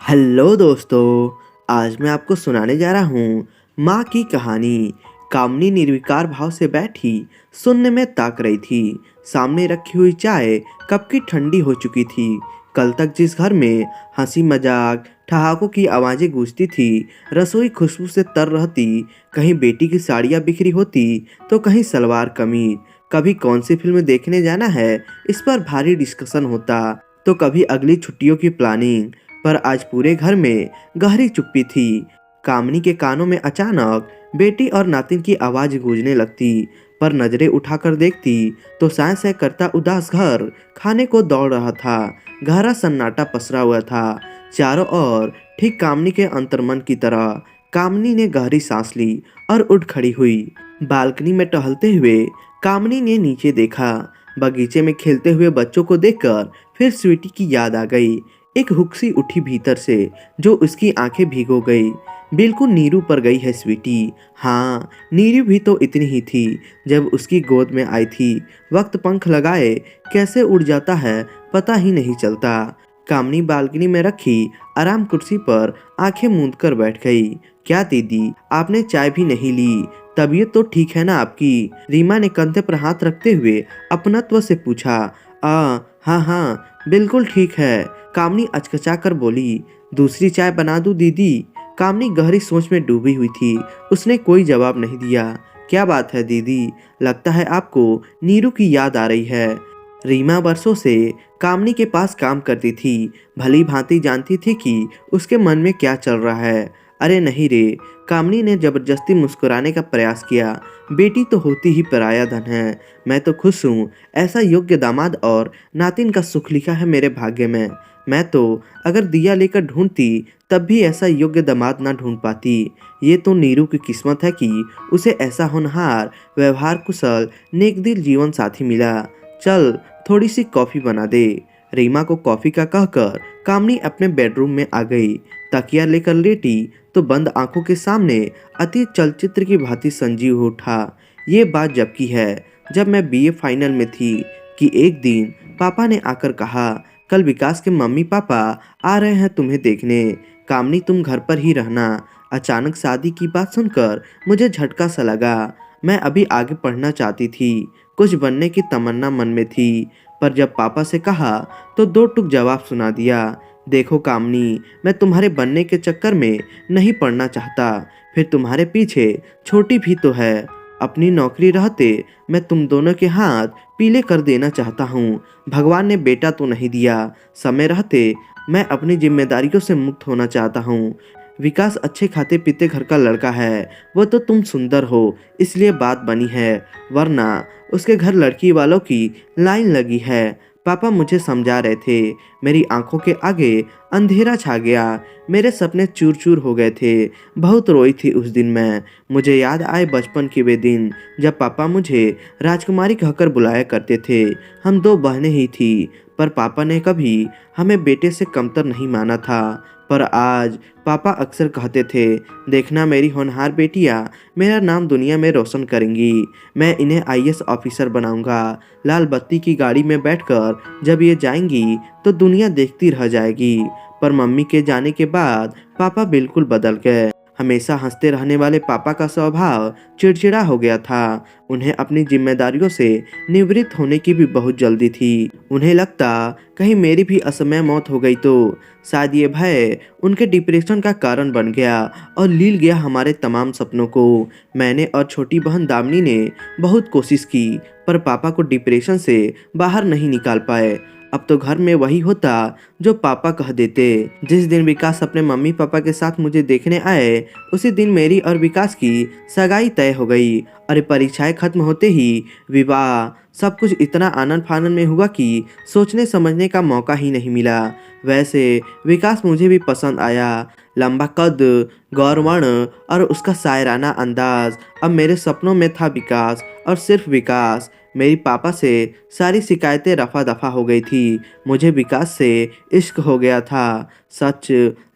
Hello दोस्तों। आज मैं आपको सुनाने जा रहा हूँ माँ की कहानी। कामनी निर्विकार भाव से बैठी शून्य में ताक रही थी। सामने रखी हुई चाय कब की ठंडी हो चुकी थी। कल तक जिस घर में हंसी मजाक ठहाकों की आवाज़ें गूंजती थी, रसोई खुशबू से तर रहती, कहीं बेटी की साड़ियाँ बिखरी होती तो कहीं सलवार कमीज, कभी कौन सी फिल्म देखने जाना है इस पर भारी डिस्कशन होता, तो कभी अगली छुट्टियों की प्लानिंग। पर आज पूरे घर में गहरी चुप्पी थी। कामनी के कानों में अचानक बेटी और नातिन की आवाज गूंजने लगती, पर नजरें उठाकर देखती तो सैं सैं करता उदास घर खाने को दौड़ रहा था। गहरा सन्नाटा पसरा हुआ था चारों ओर, ठीक कामनी के अंतर्मन की तरह। कामनी ने गहरी सांस ली और उठ खड़ी हुई। बालकनी में टहलते हुए कामनी ने नीचे देखा। बगीचे में खेलते हुए बच्चों को देखकर फिर स्वीटी की याद आ गई। एक हुक्सी उठी भीतर से जो उसकी आंखें भिगो गई। बिल्कुल नीरू पर गई है स्वीटी। हाँ, नीरू भी तो इतनी ही थी जब उसकी गोद में आई थी। वक्त पंख लगाए कैसे उड़ जाता है पता ही नहीं चलता। कामनी बालकनी में रखी आराम कुर्सी पर आंखें मूंद कर बैठ गई। क्या दीदी, आपने चाय भी नहीं ली? तबीयत तो ठीक है ना आपकी? रीमा ने कंधे पर हाथ रखते हुए अपनत्व से पूछा। हाँ हाँ, बिल्कुल ठीक है, कामनी अचकचा कर बोली। दूसरी चाय बना दूं दीदी? कामनी गहरी सोच में डूबी हुई थी। उसने कोई जवाब नहीं दिया। क्या बात है दीदी, लगता है आपको नीरू की याद आ रही है। रीमा बरसों से कामनी के पास काम करती थी, भली भांति जानती थी कि उसके मन में क्या चल रहा है। अरे नहीं रे, कामनी ने जबरदस्ती मुस्कुराने का प्रयास किया। बेटी तो होती ही पराया धन है। मैं तो खुश हूँ, ऐसा योग्य दामाद और नातिन का सुख लिखा है मेरे भाग्य में। मैं तो अगर दिया लेकर ढूंढती तब भी ऐसा योग्य दामाद ना ढूंढ पाती। ये तो नीरू की किस्मत है कि उसे ऐसा होनहार, व्यवहार कुशल, नेकदिल जीवन साथी मिला। चल थोड़ी सी कॉफ़ी बना दे। रीमा को कॉफ़ी का कहकर कामनी अपने बेडरूम में आ गई। तकिया लेकर लेटी तो बंद आंखों के सामने अति चलचित्र की भांति संजीव हो उठा। ये बात जब की है जब मैं बीए फाइनल में थी कि एक दिन पापा ने आकर कहा, कल विकास के मम्मी पापा आ रहे हैं तुम्हें देखने, कामनी तुम घर पर ही रहना। अचानक शादी की बात सुनकर मुझे झटका सा लगा। मैं अभी आगे पढ़ना चाहती थी, कुछ बनने की तमन्ना मन में थी, पर जब पापा से कहा तो दो टूक जवाब सुना दिया। देखो कामनी, मैं तुम्हारे बनने के चक्कर में नहीं पड़ना चाहता, फिर तुम्हारे पीछे छोटी भी तो है। अपनी नौकरी रहते मैं तुम दोनों के हाथ पीले कर देना चाहता हूँ। भगवान ने बेटा तो नहीं दिया, समय रहते मैं अपनी जिम्मेदारियों से मुक्त होना चाहता हूँ। विकास अच्छे खाते पीते घर का लड़का है, वो तो तुम सुंदर हो इसलिए बात बनी है, वरना उसके घर लड़की वालों की लाइन लगी है। पापा मुझे समझा रहे थे, मेरी आंखों के आगे अंधेरा छा गया, मेरे सपने चूर चूर हो गए थे। बहुत रोई थी उस दिन मैं। मुझे याद आए बचपन के वे दिन जब पापा मुझे राजकुमारी कहकर बुलाया करते थे। हम दो बहनें ही थी, पर पापा ने कभी हमें बेटे से कमतर नहीं माना था। पर आज पापा अक्सर कहते थे, देखना मेरी होनहार बेटियां मेरा नाम दुनिया में रोशन करेंगी, मैं इन्हें आईएएस ऑफिसर बनाऊंगा। लाल बत्ती की गाड़ी में बैठकर जब ये जाएंगी तो दुनिया देखती रह जाएगी। पर मम्मी के जाने के बाद पापा बिल्कुल बदल गए। हमेशा हंसते रहने वाले पापा का स्वभाव चिड़चिड़ा हो गया था। उन्हें अपनी जिम्मेदारियों से निवृत्त होने की भी बहुत जल्दी थी। उन्हें लगता कहीं मेरी भी असमय मौत हो गई तो। शायद ये भय उनके डिप्रेशन का कारण बन गया और लील गया हमारे तमाम सपनों को। मैंने और छोटी बहन दामिनी ने बहुत कोशिश की, पर पापा को डिप्रेशन से बाहर नहीं निकाल पाए। अब तो घर में वही होता जो पापा कह देते। जिस दिन विकास अपने मम्मी पापा के साथ मुझे देखने आए, उसी दिन मेरी और विकास की सगाई तय हो गई। अरे परीक्षाएं खत्म होते ही विवाह, सब कुछ इतना आनंद फानन में हुआ कि सोचने समझने का मौका ही नहीं मिला। वैसे विकास मुझे भी पसंद आया। लंबा कद, गौरवर्ण और उसका शायराना अंदाज। अब मेरे सपनों में था विकास और सिर्फ विकास। मेरी पापा से सारी शिकायतें रफा दफा हो गई थी। मुझे विकास से इश्क हो गया था। सच,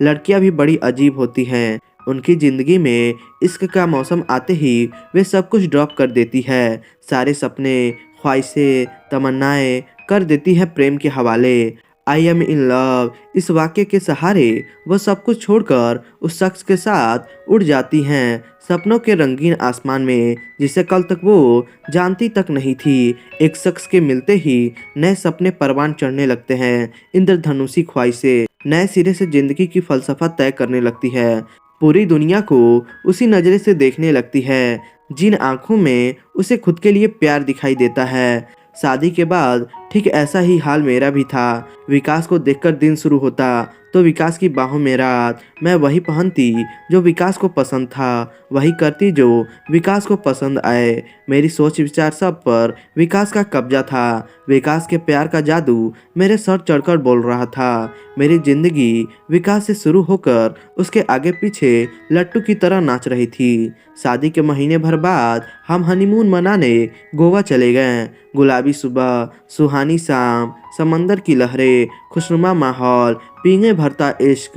लड़कियां भी बड़ी अजीब होती हैं। उनकी ज़िंदगी में इश्क का मौसम आते ही वे सब कुछ ड्रॉप कर देती है। सारे सपने, ख्वाहिशें, तमन्नाएं कर देती है प्रेम के हवाले। I am in love. इस वाक्य के सहारे वो सब कुछ छोड़कर उस शख्स के साथ उड़ जाती हैं, सपनों के रंगीन आसमान में, जिसे कल तक वो जानती तक नहीं थी। एक शख्स के मिलते ही नए सपने परवान चढ़ने लगते हैं। इंद्रधनुषी ख्वाहिशें नए सिरे से जिंदगी की फलसफा तय करने लगती है। पूरी दुनिया को उसी नजरे से देखने लगती है जिन आंखों में उसे खुद के लिए प्यार दिखाई देता है। शादी के बाद ठीक ऐसा ही हाल मेरा भी था। विकास को देखकर दिन शुरू होता तो विकास की बाहों में रात। मैं वही पहनती जो विकास को पसंद था, वही करती जो विकास को पसंद आए। मेरी सोच विचार सब पर विकास का कब्जा था। विकास के प्यार का जादू मेरे सर चढ़कर बोल रहा था। मेरी जिंदगी विकास से शुरू होकर उसके आगे पीछे लट्टू की तरह नाच रही थी। शादी के महीने भर बाद हम हनीमून मनाने गोवा चले गए। गुलाबी सुबह, सुहानी शाम, समंदर की लहरें, खुशनुमा माहौल, पींगे भरता इश्क,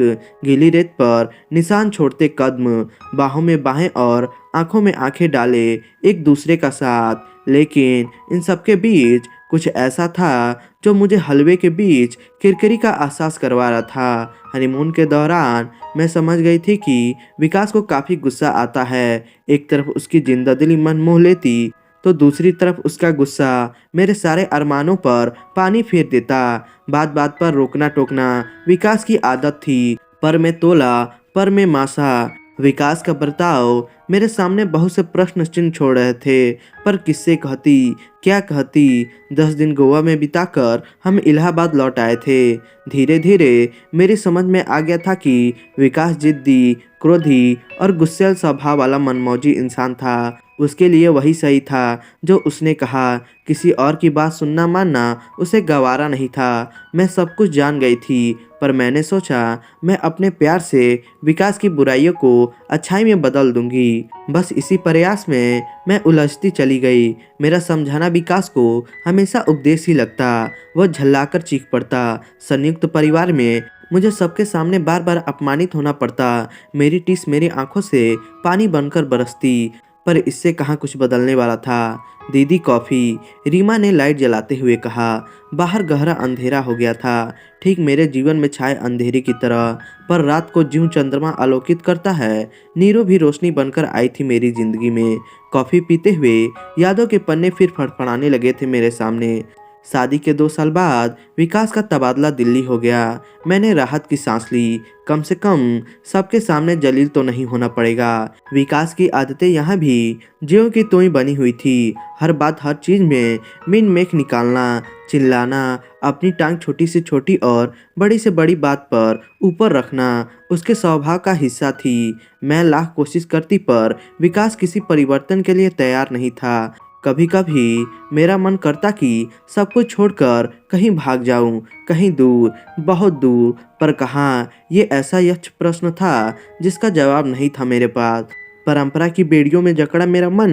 गीली रेत पर निशान छोड़ते कदम, बाहों में बाहें और आंखों में आंखें डाले एक दूसरे का साथ। लेकिन इन सब के बीच कुछ ऐसा था जो मुझे हलवे के बीच किरकिरी का एहसास करवा रहा था। हनीमून के दौरान मैं समझ गई थी कि विकास को काफ़ी गुस्सा आता है। एक तरफ उसकी जिंदादिली मन मोह लेती तो दूसरी तरफ उसका गुस्सा मेरे सारे अरमानों पर पानी फेर देता। बात बात पर रोकना टोकना विकास की आदत थी, पर मैं तोला, पर मैं मासा। विकास का बर्ताव मेरे सामने बहुत से प्रश्न चिन्ह छोड़ रहे थे, पर किससे कहती, क्या कहती। 10 दिन गोवा में बिताकर हम इलाहाबाद लौट आए थे। धीरे धीरे मेरी समझ में आ गया था कि विकास जिद्दी, क्रोधी और गुस्सैल स्वभाव वाला मनमौजी इंसान था। उसके लिए वही सही था जो उसने कहा। किसी और की बात सुनना मानना उसे गवारा नहीं था। मैं सब कुछ जान गई थी, पर मैंने सोचा मैं अपने प्यार से विकास की बुराइयों को अच्छाई में बदल दूंगी। बस इसी प्रयास में मैं उलझती चली गई। मेरा समझाना विकास को हमेशा उपदेश ही लगता। वह झल्लाकर चीख पड़ता। संयुक्त परिवार में मुझे सबके सामने बार बार अपमानित होना पड़ता। मेरी टीस मेरी आंखों से पानी बनकर बरसती, पर इससे कहाँ कुछ बदलने वाला था। दीदी कॉफ़ी, रीमा ने लाइट जलाते हुए कहा। बाहर गहरा अंधेरा हो गया था, ठीक मेरे जीवन में छाए अंधेरे की तरह। पर रात को ज्यों चंद्रमा आलोकित करता है, नीरू भी रोशनी बनकर आई थी मेरी जिंदगी में। कॉफ़ी पीते हुए यादों के पन्ने फिर फड़फड़ाने लगे थे मेरे सामने। शादी के 2 साल बाद विकास का तबादला दिल्ली हो गया। मैंने राहत की सांस ली। कम से कम सबके सामने जलील तो नहीं होना पड़ेगा। विकास की आदतें यहाँ भी ज्यों की त्यों बनी हुई थी। हर बात हर चीज़ में मिन मेख निकालना, चिल्लाना, अपनी टांग छोटी से छोटी और बड़ी से बड़ी बात पर ऊपर रखना उसके स्वभाव का हिस्सा थी। मैं लाख कोशिश करती पर विकास किसी परिवर्तन के लिए तैयार नहीं था। कभी कभी मेरा मन करता कि सब कुछ छोड़कर कहीं भाग जाऊं, कहीं दूर, बहुत दूर, पर कहाँ। ये ऐसा यक्ष प्रश्न था जिसका जवाब नहीं था मेरे पास। परंपरा की बेड़ियों में जकड़ा मेरा मन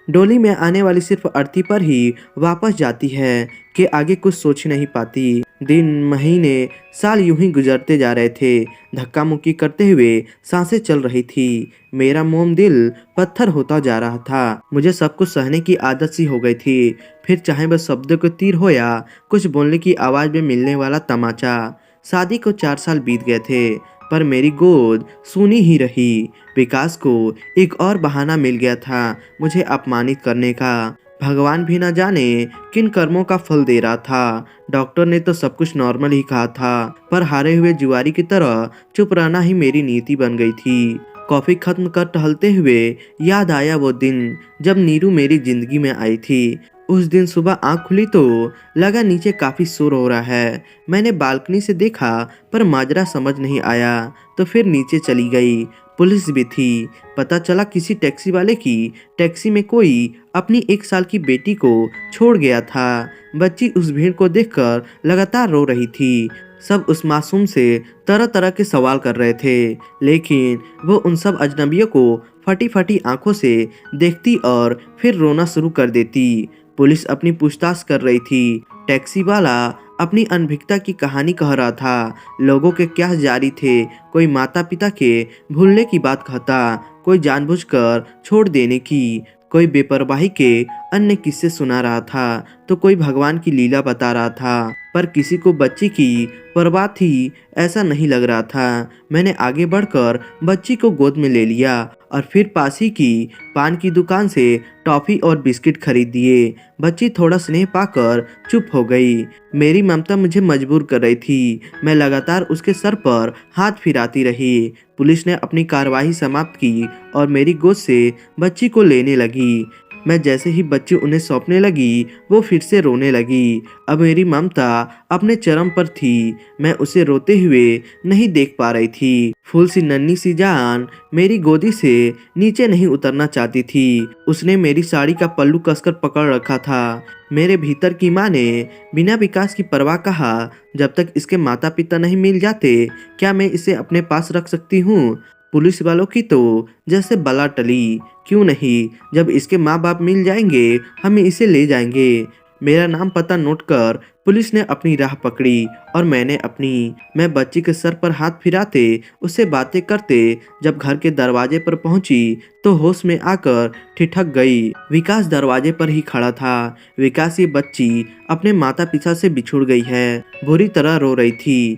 डोली में आने वाली सिर्फ अर्थी पर ही वापस जाती है कि आगे कुछ सोच नहीं पाती। दिन, महीने, साल यूं ही गुजरते जा रहे थे। धक्का मुक्की करते हुए सांसें चल रही थी। मेरा मोम दिल पत्थर होता जा रहा था। मुझे सब कुछ सहने की आदत सी हो गई थी। फिर चाहे वह शब्दों के तीर हो या कुछ बोलने की आवाज़ में मिलने वाला तमाचा। शादी को 4 साल बीत गए थे, पर मेरी गोद सूनी ही रही। विकास को एक और बहाना मिल गया था मुझे अपमानित करने का। भगवान भी न जाने किन कर्मों का फल दे रहा था। डॉक्टर ने तो सब कुछ नॉर्मल ही कहा था, पर हारे हुए जुआरी की तरह चुप रहना ही मेरी नीति बन गई थी। कॉफ़ी खत्म कर टहलते हुए याद आया वो दिन जब नीरू मेरी जिंदगी में आई थी। उस दिन सुबह आँख खुली तो लगा नीचे काफ़ी शोर हो रहा है। मैंने बालकनी से देखा, पर माजरा समझ नहीं आया, तो फिर नीचे चली गई। पुलिस भी थी। पता चला किसी टैक्सी वाले की टैक्सी में कोई अपनी 1 साल की बेटी को छोड़ गया था। बच्ची उस भीड़ को देखकर लगातार रो रही थी। सब उस मासूम से तरह तरह के सवाल कर रहे थे, लेकिन वो उन सब अजनबियों को फटी फटी आंखों से देखती और फिर रोना शुरू कर देती। पुलिस अपनी पूछताछ कर रही थी। टैक्सी वाला अपनी अनभिज्ञता की कहानी कह रहा था। लोगों के क्या जारी थे। कोई माता पिता के भूलने की बात कहता, कोई जानबूझकर छोड़ देने की, कोई बेपरवाही के अन्य किस्से सुना रहा था तो कोई भगवान की लीला बता रहा था, पर किसी को बच्ची की परवाह थी ऐसा नहीं लग रहा था। मैंने आगे बढ़कर बच्ची को गोद में ले लिया और फिर पास ही की पान की दुकान से टॉफी और बिस्किट खरीद दिए। बच्ची थोड़ा स्नेह पाकर चुप हो गई। मेरी ममता मुझे मजबूर कर रही थी। मैं लगातार उसके सर पर हाथ फिराती रही। पुलिस ने अपनी कार्रवाई समाप्त की और मेरी गोद से बच्ची को लेने लगी। मैं जैसे ही बच्ची उन्हें सौंपने लगी वो फिर से रोने लगी। अब मेरी ममता अपने चरम पर थी। मैं उसे रोते हुए नहीं देख पा रही थी। फूल सी नन्ही सी जान मेरी गोदी से नीचे नहीं उतरना चाहती थी। उसने मेरी साड़ी का पल्लू कसकर पकड़ रखा था। मेरे भीतर की माँ ने बिना विकास की परवाह कहा, जब तक इसके माता पिता नहीं मिल जाते क्या मैं इसे अपने पास रख सकती हूँ। पुलिस वालों की तो जैसे बला टली। क्यों नहीं, जब इसके माँ बाप मिल जाएंगे हम इसे ले जाएंगे। मेरा नाम पता नोट कर पुलिस ने अपनी राह पकड़ी और मैंने अपनी। मैं बच्ची के सर पर हाथ फिराते उससे बातें करते जब घर के दरवाजे पर पहुंची तो होश में आकर ठिठक गई। विकास दरवाजे पर ही खड़ा था। विकास, ये बच्ची अपने माता पिता से बिछुड़ गई है। बुरी तरह रो रही थी।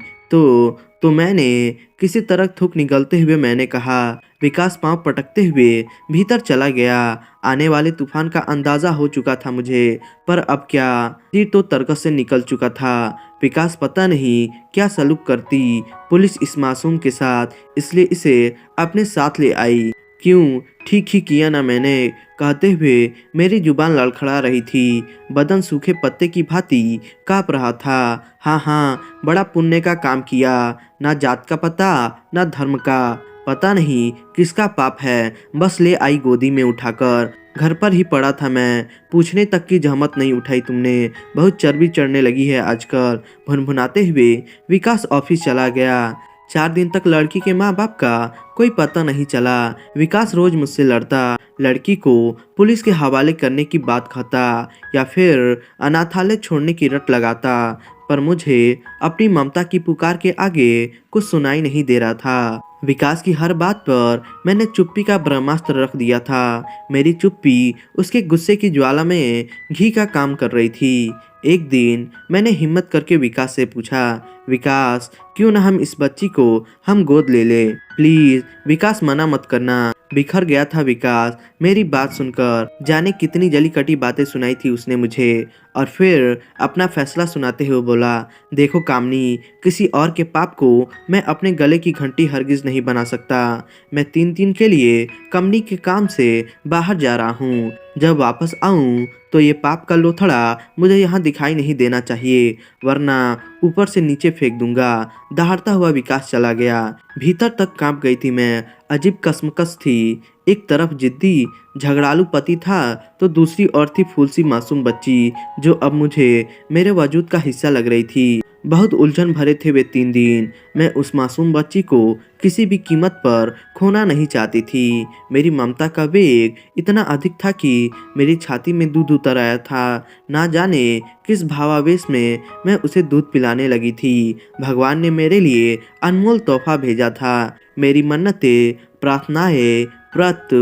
तो मैंने किसी तरह थूक निगलते हुए मैंने कहा। विकास पांव पटकते हुए भीतर चला गया। आने वाले तूफान का अंदाजा हो चुका था मुझे, पर अब क्या, तीर तो तरकस से निकल चुका था। विकास पता नहीं क्या सलूक करती पुलिस इस मासूम के साथ, इसलिए इसे अपने साथ ले आई। क्यों, ठीक ही किया ना मैंने, कहते हुए मेरी जुबान लड़खड़ा रही थी। बदन सूखे पत्ते की भांति कांप रहा था। हाँ, बड़ा पुण्य का काम किया। ना जात का पता, ना धर्म का पता, नहीं किसका पाप है, बस ले आई गोदी में उठाकर। घर पर ही पड़ा था मैं, पूछने तक की जहमत नहीं उठाई तुमने। बहुत चर्बी चढ़ने लगी है आजकल। भुनभुनाते हुए विकास ऑफिस चला गया। 4 दिन तक लड़की के माँ बाप का कोई पता नहीं चला। विकास रोज मुझसे लड़ता, लड़की को पुलिस के हवाले करने की बात कहता या फिर अनाथालय छोड़ने की रट लगाता, पर मुझे अपनी ममता की पुकार के आगे कुछ सुनाई नहीं दे रहा था। विकास की हर बात पर मैंने चुप्पी का ब्रह्मास्त्र रख दिया था। मेरी चुप्पी उसके गुस्से की ज्वाला में घी का काम कर रही थी। एक दिन मैंने हिम्मत करके विकास से पूछा, विकास, क्यों ना हम इस बच्ची को हम गोद ले ले, प्लीज। विकास मना मत करना। बिखर गया था विकास मेरी बात सुनकर। जाने कितनी जली कटी बातें सुनाई थी उसने मुझे। और फिर अपना फैसला सुनाते हुए बोला, देखो कामनी, किसी और के पाप को मैं अपने गले की घंटी हरगिज नहीं बना सकता। मैं 3 दिन के लिए कंपनी के काम से बाहर जा रहा हूँ। जब वापस आऊँ तो ये पाप का लोथड़ा मुझे यहाँ दिखाई नहीं देना चाहिए, वरना ऊपर से नीचे फेंक दूंगा। दहाड़ता हुआ विकास चला गया। भीतर तक कांप गई थी मैं। अजीब कसमकस थी। एक तरफ जिद्दी झगड़ालू पति था तो दूसरी ओर थी फूल सी मासूम बच्ची जो अब मुझे मेरे वजूद का हिस्सा लग रही थी। बहुत उलझन भरे थे वे 3 दिन। मैं उस मासूम बच्ची को किसी भी कीमत पर खोना नहीं चाहती थी। मेरी ममता का वेग इतना अधिक था कि मेरी छाती में दूध उतर आया था। ना जाने किस भावावेश में मैं उसे दूध पिलाने लगी थी। भगवान ने मेरे लिए अनमोल तोहफा भेजा था। मेरी मन्नतें, प्रार्थनाएं, व्रत,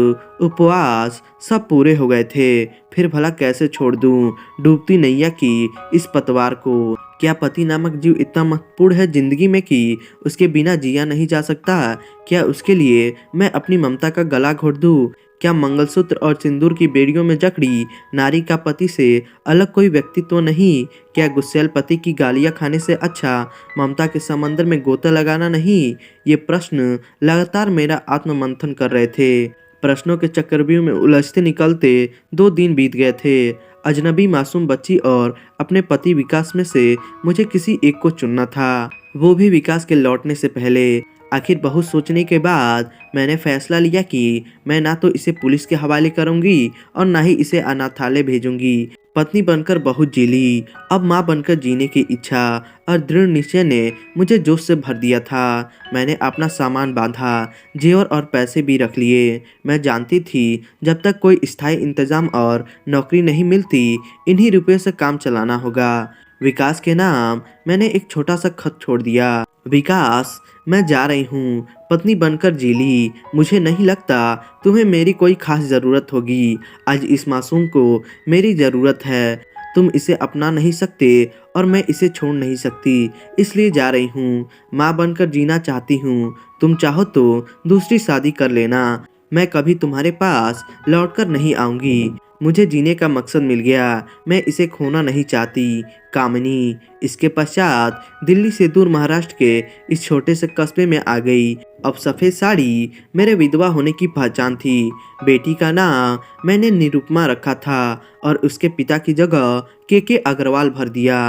उपवास सब पूरे हो गए थे। फिर भला कैसे छोड़ दूं डूबती नैया की इस पतवार को। क्या पति नामक जीव इतना महत्वपूर्ण है जिंदगी में कि उसके बिना जिया नहीं जा सकता? क्या उसके लिए मैं अपनी ममता का गला घोट दूं? क्या मंगलसूत्र और सिंदूर की बेड़ियों में जकड़ी नारी का पति से अलग कोई व्यक्तित्व तो नहीं? क्या गुस्सैल पति की गालियां खाने से अच्छा ममता के समंदर में गोता लगाना नहीं? ये प्रश्न लगातार मेरा आत्ममंथन कर रहे थे। प्रश्नों के चक्रव्यूह में उलझते निकलते 2 दिन बीत गए थे। अजनबी मासूम बच्ची और अपने पति विकास में से मुझे किसी एक को चुनना था, वो भी विकास के लौटने से पहले। आखिर बहुत सोचने के बाद मैंने फैसला लिया कि मैं ना तो इसे पुलिस के हवाले करूंगी और ना ही इसे अनाथालय भेजूंगी। पत्नी बनकर बहुत जी ली, अब माँ बनकर जीने की इच्छा और दृढ़ निश्चय ने मुझे जोश से भर दिया था। मैंने अपना सामान बांधा, जेवर और पैसे भी रख लिए। मैं जानती थी जब तक कोई स्थायी इंतजाम और नौकरी नहीं मिलती इन्हीं रुपये से काम चलाना होगा। विकास के नाम मैंने एक छोटा सा खत छोड़ दिया। विकास, मैं जा रही हूँ, पत्नी बनकर जी ली। मुझे नहीं लगता तुम्हें मेरी कोई खास ज़रूरत होगी। आज इस मासूम को मेरी ज़रूरत है। तुम इसे अपना नहीं सकते और मैं इसे छोड़ नहीं सकती, इसलिए जा रही हूँ। माँ बनकर जीना चाहती हूँ। तुम चाहो तो दूसरी शादी कर लेना। मैं कभी तुम्हारे पास लौटकर नहीं आऊँगी। मुझे जीने का मकसद मिल गया। मैं इसे खोना नहीं चाहती। कामिनी इसके पश्चात दिल्ली से दूर महाराष्ट्र के इस छोटे से कस्बे में आ गई। अब सफ़ेद साड़ी मेरे विधवा होने की पहचान थी। बेटी का नाम मैंने निरुपमा रखा था और उसके पिता की जगह के अग्रवाल भर दिया।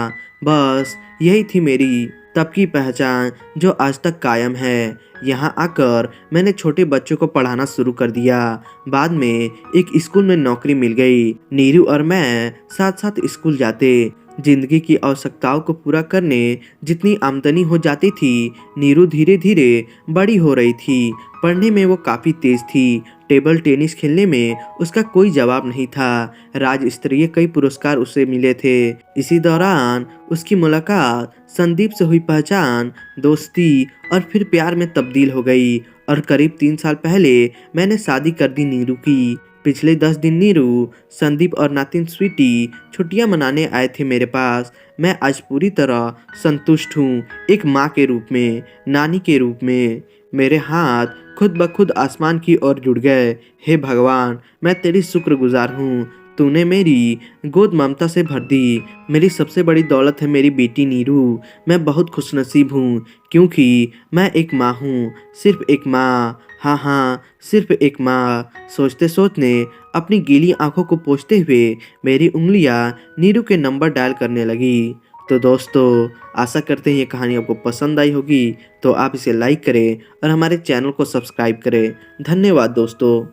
बस यही थी मेरी तब की पहचान, जो आज तक कायम है। यहाँ आकर मैंने छोटे बच्चों को पढ़ाना शुरू कर दिया। बाद में एक स्कूल में नौकरी मिल गई। नीरू और मैं साथ साथ स्कूल जाते। जिंदगी की आवश्यकताओं को पूरा करने जितनी आमदनी हो जाती थी, नीरू धीरे धीरे बड़ी हो रही थी। पढ़ने में वो काफ़ी तेज थी। टेबल टेनिस खेलने में उसका कोई जवाब नहीं था। राज्य स्तरीय कई पुरस्कार उसे मिले थे। इसी दौरान उसकी मुलाकात संदीप से हुई। पहचान, दोस्ती और फिर प्यार में तब्दील हो गई। और करीब 3 साल पहले मैंने शादी कर दी नीरू की। पिछले 10 दिन नीरू, संदीप और नातिन स्वीटी छुट्टियां मनाने आए थे मेरे पास। मैं आज पूरी तरह संतुष्ट हूँ, एक माँ के रूप में, नानी के रूप में। मेरे हाथ खुद ब खुद आसमान की ओर जुड़ गए। हे भगवान, मैं तेरी शुक्रगुजार हूँ। तूने मेरी गोद ममता से भर दी। मेरी सबसे बड़ी दौलत है मेरी बेटी नीरू। मैं बहुत खुशनसीब हूँ, क्योंकि मैं एक माँ हूँ, सिर्फ एक माँ। हाँ हाँ, सिर्फ एक माँ। सोचते सोचते अपनी गीली आंखों को पोंछते हुए मेरी उंगलियां नीरू के नंबर डायल करने लगी। तो दोस्तों, आशा करते हैं ये कहानी आपको पसंद आई होगी। तो आप इसे लाइक करें और हमारे चैनल को सब्सक्राइब करें। धन्यवाद दोस्तों।